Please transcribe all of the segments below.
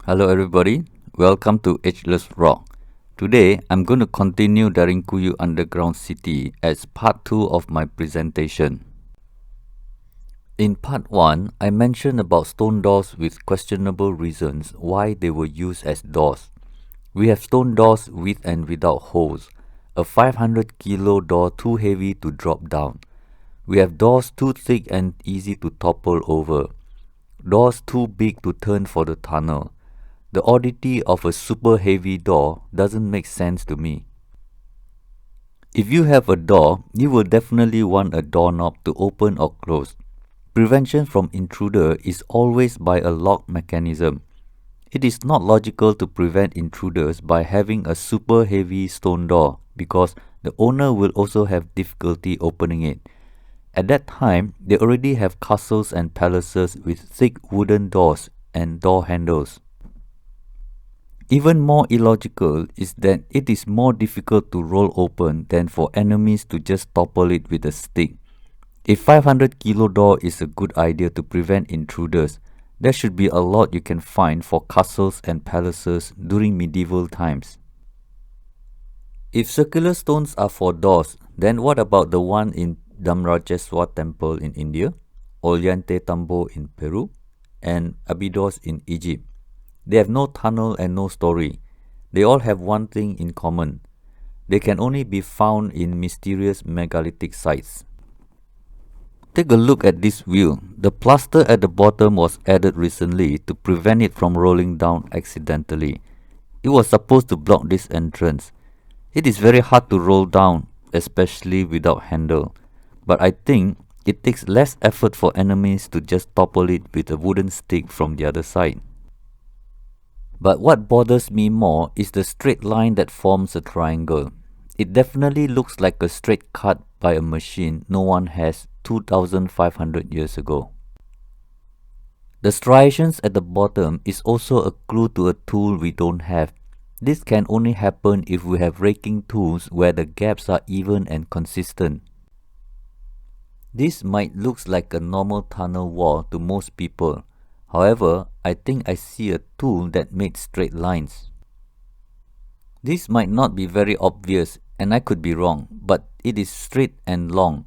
Hello everybody, welcome to Ageless Rock. Today I'm going to continue Derinkuyu Underground City as part 2 of my presentation. In part 1, I mentioned about stone doors with questionable reasons why they were used as doors. We have stone doors with and without holes, a 500 kilo door too heavy to drop down. We have doors too thick and easy to topple over, doors too big to turn for the tunnel. The oddity of a super heavy door doesn't make sense to me. If you have a door, you will definitely want a doorknob to open or close. Prevention from intruder is always by a lock mechanism. It is not logical to prevent intruders by having a super heavy stone door because the owner will also have difficulty opening it. At that time, they already have castles and palaces with thick wooden doors and door handles. Even more illogical is that it is more difficult to roll open than for enemies to just topple it with a stick. A 500 kilo door is a good idea to prevent intruders. There should be a lot you can find for castles and palaces during medieval times. If circular stones are for doors, then what about the one in Dhamrajeswar temple in India, Ollantay Tambo in Peru, and Abydos in Egypt? They have no tunnel and no story. They all have one thing in common. They can only be found in mysterious megalithic sites. Take a look at this view. The plaster at the bottom was added recently to prevent it from rolling down accidentally. It was supposed to block this entrance. It is very hard to roll down, especially without handle. But I think it takes less effort for enemies to just topple it with a wooden stick from the other side. But what bothers me more is the straight line that forms a triangle. It definitely looks like a straight cut by a machine no one has 2,500 years ago. The striations at the bottom is also a clue to a tool we don't have. This can only happen if we have raking tools where the gaps are even and consistent. This might look like a normal tunnel wall to most people. However, I think I see a tool that made straight lines. This might not be very obvious and I could be wrong, but it is straight and long.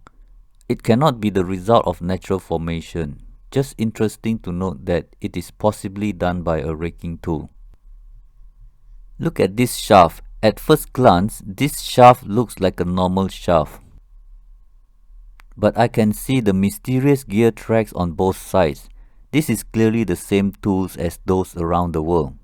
It cannot be the result of natural formation. Just interesting to note that it is possibly done by a raking tool. Look at this shaft. At first glance, this shaft looks like a normal shaft. But I can see the mysterious gear tracks on both sides. This is clearly the same tools as those around the world.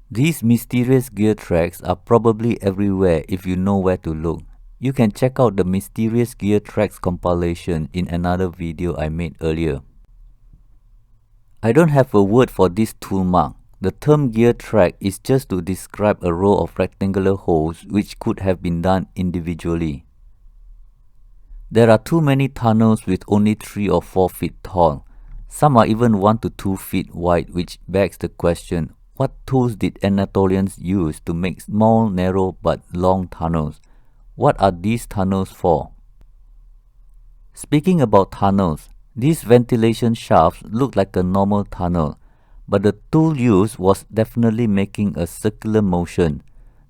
These mysterious gear tracks are probably everywhere if you know where to look. You can check out the mysterious gear tracks compilation in another video I made earlier. I don't have a word for this tool mark. The term gear track is just to describe a row of rectangular holes which could have been done individually. There are too many tunnels with only 3 or 4 feet tall. Some are even 1 to 2 feet wide, which begs the question, what tools did Anatolians use to make small, narrow but long tunnels? What are these tunnels for? Speaking about tunnels, these ventilation shafts look like a normal tunnel, but the tool used was definitely making a circular motion.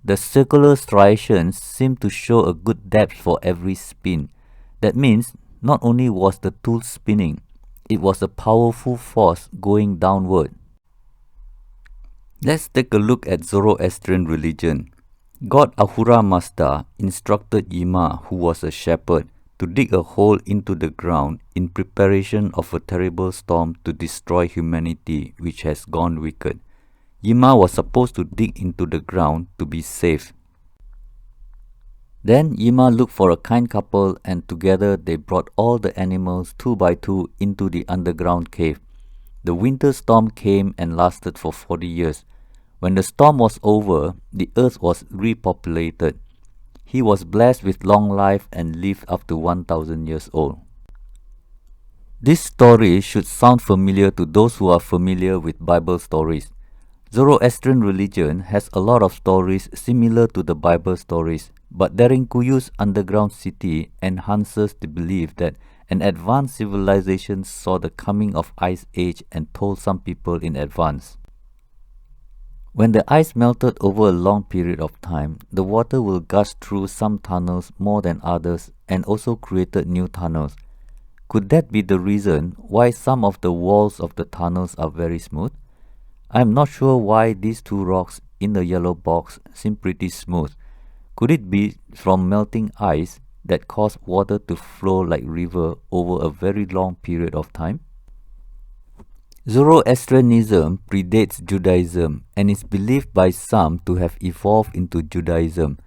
The circular striations seem to show a good depth for every spin. That means not only was the tool spinning, it was a powerful force going downward. Let's take a look at Zoroastrian religion. God Ahura Mazda instructed Yima, who was a shepherd, to dig a hole into the ground in preparation of a terrible storm to destroy humanity which has gone wicked. Yima was supposed to dig into the ground to be safe. Then Yima looked for a kind couple and together they brought all the animals 2 by 2 into the underground cave. The winter storm came and lasted for 40 years. When the storm was over, the earth was repopulated. He was blessed with long life and lived up to 1,000 years old. This story should sound familiar to those who are familiar with Bible stories. Zoroastrian religion has a lot of stories similar to the Bible stories, but Derinkuyu's underground city enhances the belief that an advanced civilization saw the coming of Ice Age and told some people in advance. When the ice melted over a long period of time, the water will gush through some tunnels more than others and also created new tunnels. Could that be the reason why some of the walls of the tunnels are very smooth? I am not sure why these two rocks in the yellow box seem pretty smooth. Could it be from melting ice that caused water to flow like river over a very long period of time? Zoroastrianism predates Judaism and is believed by some to have evolved into Judaism.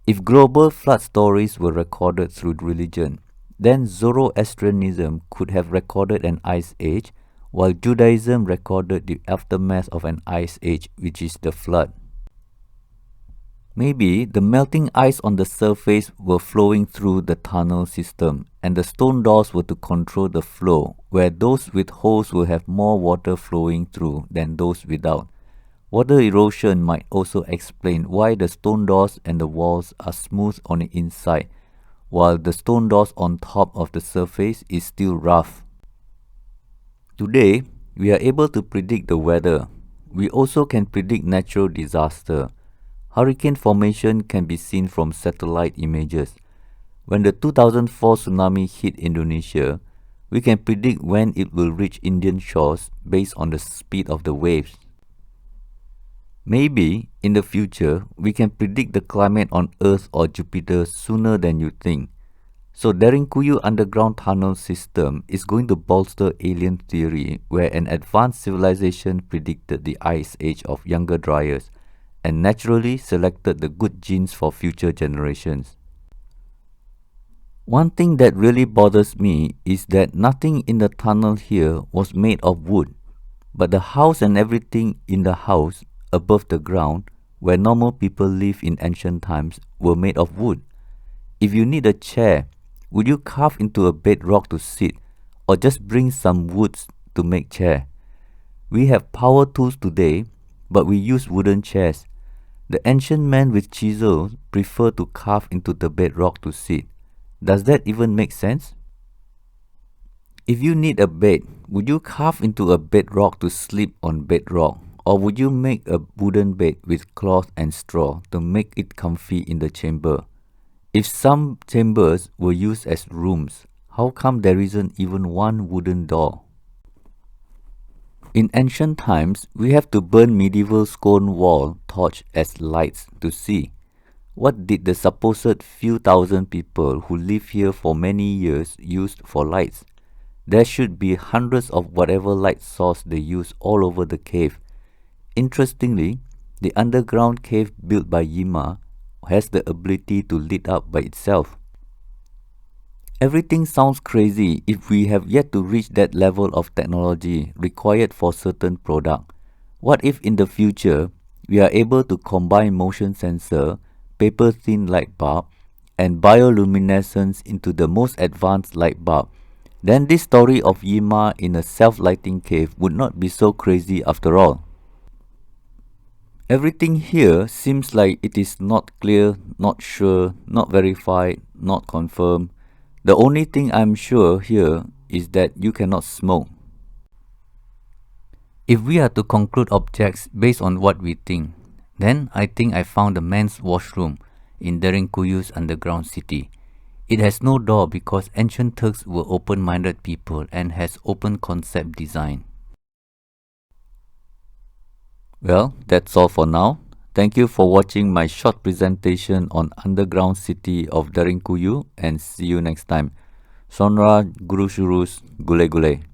If global flood stories were recorded through religion, then Zoroastrianism could have recorded an ice age, while Judaism recorded the aftermath of an ice age, which is the flood. Maybe the melting ice on the surface were flowing through the tunnel system, and the stone doors were to control the flow, where those with holes will have more water flowing through than those without. Water erosion might also explain why the stone doors and the walls are smooth on the inside, while the stone doors on top of the surface is still rough. Today, we are able to predict the weather. We also can predict natural disaster. Hurricane formation can be seen from satellite images. When the 2004 tsunami hit Indonesia, we can predict when it will reach Indian shores based on the speed of the waves. Maybe, in the future, we can predict the climate on Earth or Jupiter sooner than you think. So Derinkuyu underground tunnel system is going to bolster alien theory, where an advanced civilization predicted the ice age of younger dryas and naturally selected the good genes for future generations. One thing that really bothers me is that nothing in the tunnel here was made of wood, but the house and everything in the house above the ground, where normal people lived in ancient times, were made of wood. If you need a chair, would you carve into a bedrock to sit, or just bring some woods to make chair? We have power tools today, but we use wooden chairs. The ancient men with chisels prefer to carve into the bedrock to sit. Does that even make sense? If you need a bed, would you carve into a bedrock to sleep on bedrock, or would you make a wooden bed with cloth and straw to make it comfy in the chamber? If some chambers were used as rooms, how come there isn't even one wooden door? In ancient times, we have to burn medieval stone wall torch as lights to see. What did the supposed few thousand people who live here for many years use for lights? There should be hundreds of whatever light source they use all over the cave. Interestingly, the underground cave built by Yima has the ability to lit up by itself. Everything sounds crazy if we have yet to reach that level of technology required for certain product. What if in the future we are able to combine motion sensor, paper-thin light bulb, and bioluminescence into the most advanced light bulb? Then this story of Yima in a self-lighting cave would not be so crazy after all. Everything here seems like it is not clear, not sure, not verified, not confirmed. The only thing I'm sure here is that you cannot smoke. If we are to conclude objects based on what we think, then I think I found the men's washroom in Derinkuyu's underground city. It has no door because ancient Turks were open-minded people and has open concept design. Well, that's all for now. Thank you for watching my short presentation on underground city of Derinkuyu, and see you next time. Sonra görüşürüz. Güle güle.